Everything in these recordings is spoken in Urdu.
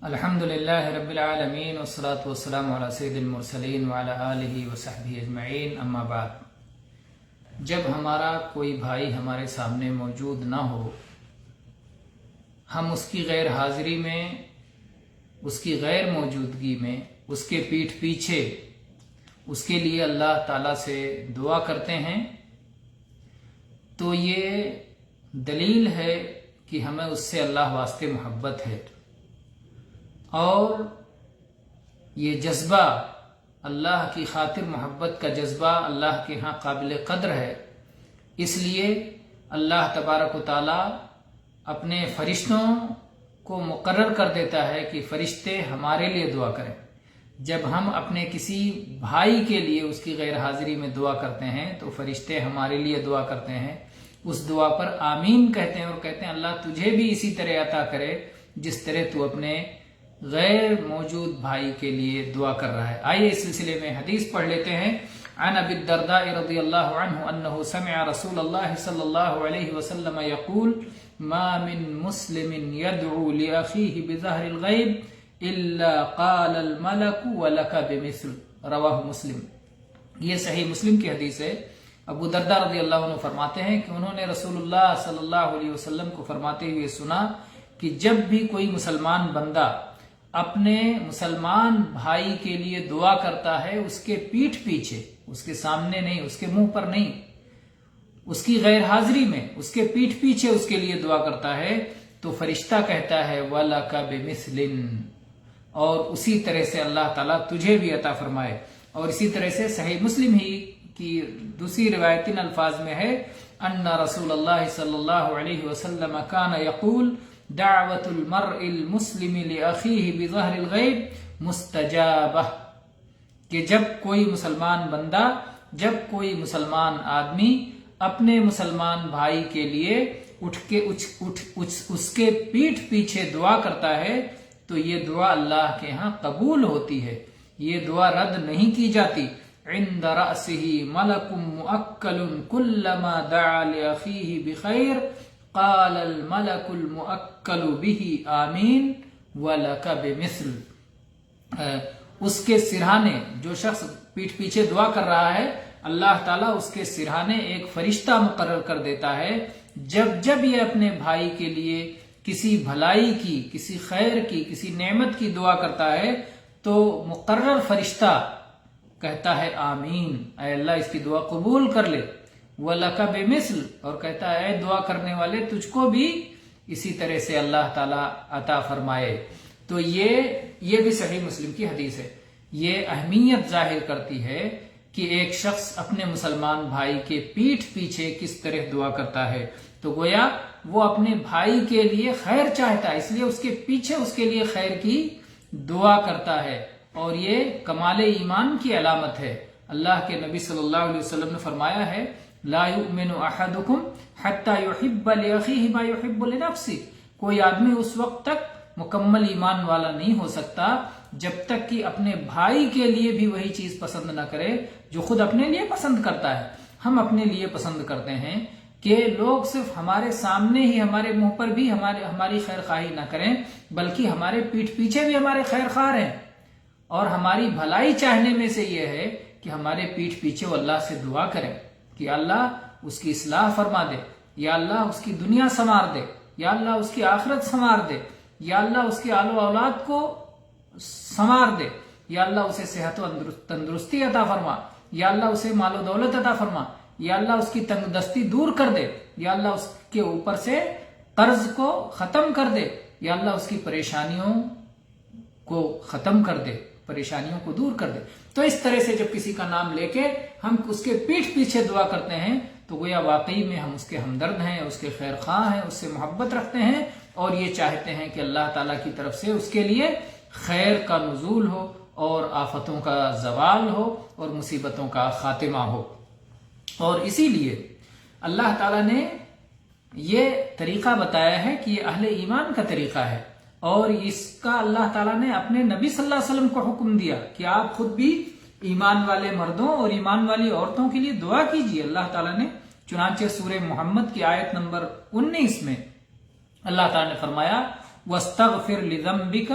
الحمدللہ رب العالمین والصلاة والسلام علی سید المرسلین وعلی آلہ وصحبہ اجمعین، اما بعد۔ جب ہمارا کوئی بھائی ہمارے سامنے موجود نہ ہو، ہم اس کی غیر حاضری میں، اس کی غیر موجودگی میں، اس کے پیٹھ پیچھے اس کے لیے اللہ تعالیٰ سے دعا کرتے ہیں، تو یہ دلیل ہے کہ ہمیں اس سے اللہ واسطے محبت ہے، اور یہ جذبہ اللہ کی خاطر محبت کا جذبہ اللہ کے ہاں قابل قدر ہے۔ اس لیے اللہ تبارک و تعالیٰ اپنے فرشتوں کو مقرر کر دیتا ہے کہ فرشتے ہمارے لیے دعا کریں۔ جب ہم اپنے کسی بھائی کے لیے اس کی غیر حاضری میں دعا کرتے ہیں تو فرشتے ہمارے لیے دعا کرتے ہیں، اس دعا پر آمین کہتے ہیں اور کہتے ہیں اللہ تجھے بھی اسی طرح عطا کرے جس طرح تو اپنے غیر موجود بھائی کے لیے دعا کر رہا ہے۔ آئیے اس سلسلے میں حدیث پڑھ لیتے ہیں۔ عن ابی الدرداء رضی اللہ عنہ انہ سمع رسول اللہ صلی اللہ علیہ وسلم یقول ما من مسلم يدعو لأخیہ بظہر الغیب الا قال الملک ولک بمثل، رواہ مسلم۔ یہ صحیح مسلم کی حدیث ہے۔ ابو درداء رضی اللہ عنہ فرماتے ہیں کہ انہوں نے رسول اللہ صلی اللہ علیہ وسلم کو فرماتے ہوئے سنا کہ جب بھی کوئی مسلمان بندہ اپنے مسلمان بھائی کے لیے دعا کرتا ہے، اس کے پیٹھ پیچھے، اس کے سامنے نہیں، اس کے منہ پر نہیں، اس کی غیر حاضری میں، اس کے پیٹھ پیچھے اس کے لیے دعا کرتا ہے، تو فرشتہ کہتا ہے وَلَكَ بِمِثْلٍ، اور اسی طرح سے اللہ تعالیٰ تجھے بھی عطا فرمائے۔ اور اسی طرح سے صحیح مسلم ہی کی دوسری روایتین الفاظ میں ہے ان رسول اللہ صلی اللہ علیہ وسلم کان یقول دعوت المرء المسلم لأخیہ بظہر الغیب مستجابہ، کہ جب کوئی مسلمان بندہ، جب کوئی مسلمان آدمی اپنے مسلمان بھائی کے لیے اٹھ کے اس کے پیٹھ پیچھے دعا کرتا ہے تو یہ دعا اللہ کے ہاں قبول ہوتی ہے، یہ دعا رد نہیں کی جاتی۔ عند رأسہ ملک مؤکل کلما دعا لأخیہ بخیر قال الملک المؤکل به آمین ولک بمثل۔ اس کے سرہانے، جو شخص پیٹھ پیچھے دعا کر رہا ہے، اللہ تعالیٰ اس کے سرہانے ایک فرشتہ مقرر کر دیتا ہے۔ جب یہ اپنے بھائی کے لیے کسی بھلائی کی، کسی خیر کی، کسی نعمت کی دعا کرتا ہے تو مقرر فرشتہ کہتا ہے آمین، اے اللہ اس کی دعا قبول کر لے، وَلَكَ بِمِثْلٍ، اور کہتا ہے اے دعا کرنے والے تجھ کو بھی اسی طرح سے اللہ تعالیٰ عطا فرمائے۔ تو یہ بھی صحیح مسلم کی حدیث ہے۔ یہ اہمیت ظاہر کرتی ہے کہ ایک شخص اپنے مسلمان بھائی کے پیٹھ پیچھے کس طرح دعا کرتا ہے، تو گویا وہ اپنے بھائی کے لیے خیر چاہتا ہے، اس لیے اس کے پیچھے اس کے لیے خیر کی دعا کرتا ہے، اور یہ کمال ایمان کی علامت ہے۔ اللہ کے نبی صلی اللہ علیہ وسلم نے فرمایا ہے لا یؤمن احدکم حتی یحب لأخیہ ما یحب لنفسہ، کوئی آدمی اس وقت تک مکمل ایمان والا نہیں ہو سکتا جب تک کہ اپنے بھائی کے لیے بھی وہی چیز پسند نہ کرے جو خود اپنے لیے پسند کرتا ہے۔ ہم اپنے لیے پسند کرتے ہیں کہ لوگ صرف ہمارے سامنے ہی، ہمارے منہ پر بھی ہماری خیر خواہی نہ کریں، بلکہ ہمارے پیٹھ پیچھے بھی ہمارے خیر خواہ ہیں، اور ہماری بھلائی چاہنے میں سے یہ ہے کہ ہمارے پیٹھ پیچھے وہ اللہ سے دعا کریں کہ اللہ اس کی اصلاح فرما دے، یا اللہ اس کی دنیا سنوار دے، یا اللہ اس کی آخرت سنوار دے، یا اللہ اس کی آل و اولاد کو سنوار دے، یا اللہ اسے صحت و تندرستی عطا فرما، یا اللہ اسے مال و دولت عطا فرما، یا اللہ اس کی تنگ دستی دور کر دے، یا اللہ اس کے اوپر سے قرض کو ختم کر دے، یا اللہ اس کی پریشانیوں کو ختم کر دے، پریشانیوں کو دور کر دے۔ تو اس طرح سے جب کسی کا نام لے کے ہم اس کے پیٹھ پیچھے دعا کرتے ہیں تو گویا واقعی میں ہم اس کے ہمدرد ہیں، اس کے خیر خواہ ہیں، اس سے محبت رکھتے ہیں، اور یہ چاہتے ہیں کہ اللہ تعالیٰ کی طرف سے اس کے لیے خیر کا نزول ہو، اور آفتوں کا زوال ہو، اور مصیبتوں کا خاتمہ ہو۔ اور اسی لیے اللہ تعالیٰ نے یہ طریقہ بتایا ہے کہ یہ اہل ایمان کا طریقہ ہے، اور اس کا اللہ تعالیٰ نے اپنے نبی صلی اللہ علیہ وسلم کو حکم دیا کہ آپ خود بھی ایمان والے مردوں اور ایمان والی عورتوں کے لیے دعا کیجیے۔ اللہ تعالیٰ نے چنانچہ سورہ محمد کی آیت نمبر 19 میں اللہ تعالیٰ نے فرمایا وَاسْتَغْفِرْ لِذَنْبِكَ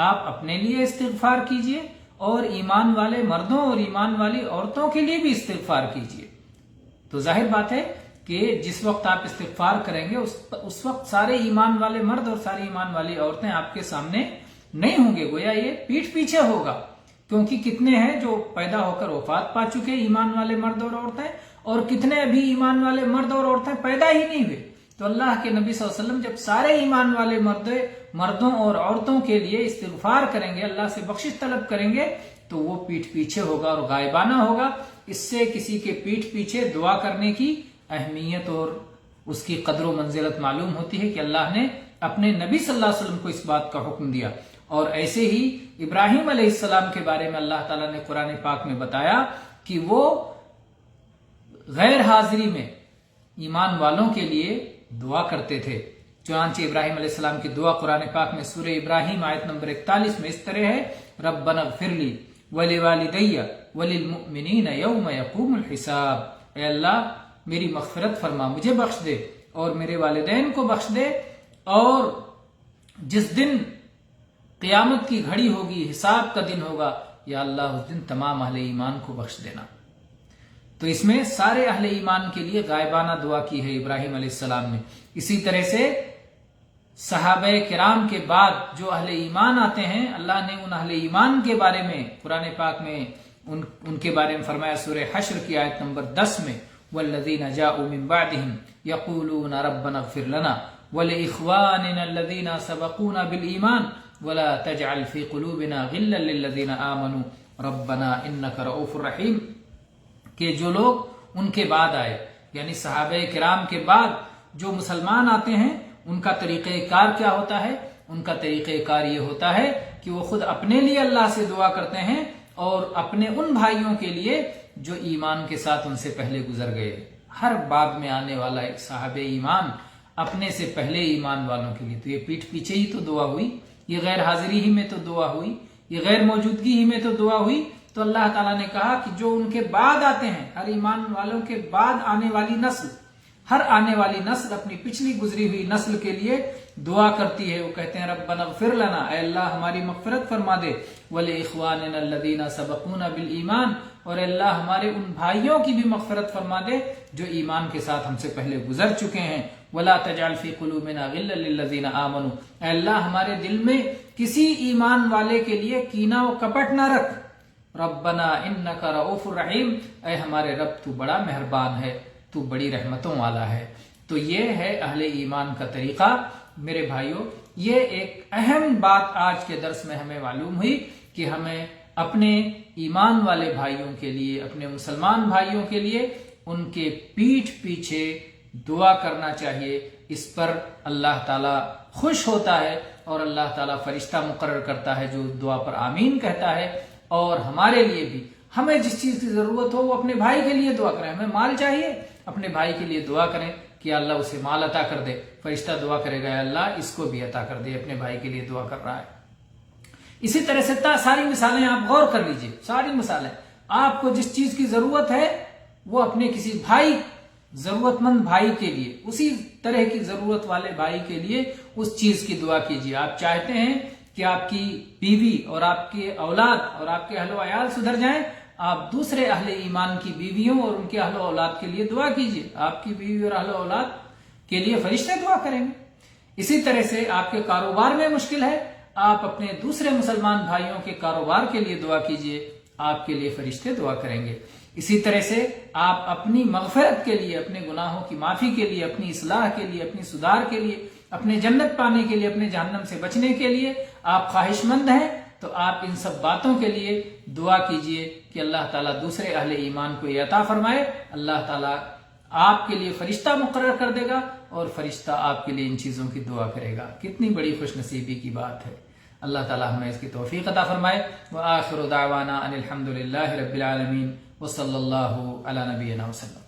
آپ اپنے لیے استغفار کیجئے اور ایمان والے مردوں اور ایمان والی عورتوں کے لیے بھی استغفار کیجئے۔ تو ظاہر بات ہے کہ جس وقت آپ استغفار کریں گے اس وقت سارے ایمان والے مرد اور ساری ایمان والی عورتیں آپ کے سامنے نہیں ہوں گے، گویا یہ پیٹھ پیچھے ہوگا، کیونکہ کتنے ہیں جو پیدا ہو کر وفات پا چکے ایمان والے مرد اور عورتیں، اور کتنے ابھی ایمان والے مرد اور عورتیں پیدا ہی نہیں ہوئے۔ تو اللہ کے نبی صلی اللہ علیہ وسلم جب سارے ایمان والے مردوں اور عورتوں کے لیے استغفار کریں گے، اللہ سے بخشش طلب کریں گے، تو وہ پیٹھ پیچھے ہوگا اور غائبانہ ہوگا۔ اس سے کسی کے پیٹھ پیچھے دعا کرنے کی اہمیت اور اس کی قدر و منزلت معلوم ہوتی ہے کہ اللہ نے اپنے نبی صلی اللہ علیہ وسلم کو اس بات کا حکم دیا۔ اور ایسے ہی ابراہیم علیہ السلام کے بارے میں اللہ تعالیٰ نے قرآن پاک میں بتایا کہ وہ غیر حاضری میں ایمان والوں کے لیے دعا کرتے تھے۔ چنانچہ ابراہیم علیہ السلام کی دعا قرآن پاک میں سورہ ابراہیم آیت نمبر 41 میں اس طرح ہے، ربنا اغفر لی ولوالدی وللمؤمنین یوم یقوم الحساب، اے اللہ میری مغفرت فرما، مجھے بخش دے اور میرے والدین کو بخش دے، اور جس دن قیامت کی گھڑی ہوگی، حساب کا دن ہوگا، یا اللہ اس دن تمام اہل ایمان کو بخش دینا۔ تو اس میں سارے اہل ایمان کے لیے غائبانہ دعا کی ہے ابراہیم علیہ السلام نے۔ اسی طرح سے صحابہ کرام کے بعد جو اہل ایمان آتے ہیں، اللہ نے ان اہل ایمان کے بارے میں قرآن پاک میں ان کے بارے میں فرمایا سورہ حشر کی آیت نمبر 10 میں، والذین جاءوا من بعدهم یقولون ربنا اغفر لنا ولإخواننا الذین سبقونا بالایمان ولا تجعل في قلوبنا غلا للذین آمنوا ربنا انک رؤوف رحیم، کہ جو لوگ ان کے بعد آئے، یعنی صحابہ کرام کے بعد جو مسلمان آتے ہیں، ان کا طریقہ کار کیا ہوتا ہے؟ ان کا طریقہ کار یہ ہوتا ہے کہ وہ خود اپنے لیے اللہ سے دعا کرتے ہیں اور اپنے ان بھائیوں کے لیے جو ایمان کے ساتھ ان سے پہلے گزر گئے۔ ہر باب میں آنے والا ایک صاحب ایمان اپنے سے پہلے ایمان والوں کے لیے، تو یہ پیٹھ پیچھے ہی تو دعا ہوئی، یہ غیر حاضری ہی میں تو دعا ہوئی، یہ غیر موجودگی ہی میں تو دعا ہوئی۔ تو اللہ تعالیٰ نے کہا کہ جو ان کے بعد آتے ہیں، ہر ایمان والوں کے بعد آنے والی نسل، ہر آنے والی نسل اپنی پچھلی گزری ہوئی نسل کے لیے دعا کرتی ہے۔ وہ کہتے ہیں ربنا اغفر لنا، اے اللہ ہماری مغفرت فرما دے، ولاخواننا الذین سبقونا بالایمان، اور اے اللہ ہمارے ان بھائیوں کی بھی مغفرت فرما دے جو ایمان کے ساتھ ہم سے پہلے گزر چکے ہیں۔ ولا تجعل فی قلوبنا غلا للذین آمنوا، اے اللہ ہمارے دل میں کسی ایمان والے کے لیے کینہ و کپٹ نہ رکھ۔ ربنا انک رؤوف الرحیم، اے ہمارے رب تو بڑا مہربان ہے، تو بڑی رحمتوں والا ہے۔ تو یہ ہے اہل ایمان کا طریقہ۔ میرے بھائیوں، یہ ایک اہم بات آج کے درس میں ہمیں معلوم ہوئی کہ ہمیں اپنے ایمان والے بھائیوں کے لیے، اپنے مسلمان بھائیوں کے لیے ان کے پیٹھ پیچھے دعا کرنا چاہیے۔ اس پر اللہ تعالیٰ خوش ہوتا ہے اور اللہ تعالیٰ فرشتہ مقرر کرتا ہے جو دعا پر آمین کہتا ہے۔ اور ہمارے لیے بھی ہمیں جس چیز کی ضرورت ہو وہ اپنے بھائی کے لیے دعا کریں۔ ہمیں مال چاہیے، اپنے بھائی کے لیے دعا کریں کہ اللہ اسے مال عطا کر دے۔ فرشتہ دعا کرے گا اللہ اس کو بھی عطا کر دے، اپنے بھائی کے لیے دعا کر رہا ہے۔ اسی طرح سے ساری مثالیں آپ غور کر لیجئے، ساری مثالیں آپ کو جس چیز کی ضرورت ہے وہ اپنے کسی بھائی، ضرورت مند بھائی کے لیے، اسی طرح کی ضرورت والے بھائی کے لیے اس چیز کی دعا کیجیے۔ آپ چاہتے ہیں کہ آپ کی بیوی اور آپ کے اولاد اور آپ کے اہل و عیال سدھر جائیں، آپ دوسرے اہل ایمان کی بیویوں اور ان کے اہل و اولاد کے لیے دعا کیجیے۔ آپ کی بیوی اور اہل و اولاد کے لیے فرشتے دعا کریں گے۔ اسی طرح سے آپ کے کاروبار میں مشکل ہے، آپ اپنے دوسرے مسلمان بھائیوں کے کاروبار کے لیے دعا کیجیے، آپ کے لیے فرشتے دعا کریں گے۔ اسی طرح سے آپ اپنی مغفرت کے لیے، اپنے گناہوں کی معافی کے لیے، اپنی اصلاح کے لیے، اپنی سدھار کے لیے، اپنے جنت پانے کے لیے، اپنے جہنم سے بچنے کے لیے آپ خواہش مند ہیں، تو آپ ان سب باتوں کے لیے دعا کیجئے کہ اللہ تعالیٰ دوسرے اہل ایمان کو یہ عطا فرمائے۔ اللہ تعالیٰ آپ کے لیے فرشتہ مقرر کر دے گا اور فرشتہ آپ کے لیے ان چیزوں کی دعا کرے گا۔ کتنی بڑی خوش نصیبی کی بات ہے۔ اللہ تعالیٰ ہمیں اس کی توفیق عطا فرمائے۔ وآخر دعوانا ان الحمد للہ رب العالمین وصلی اللہ علی نبینا وسلم۔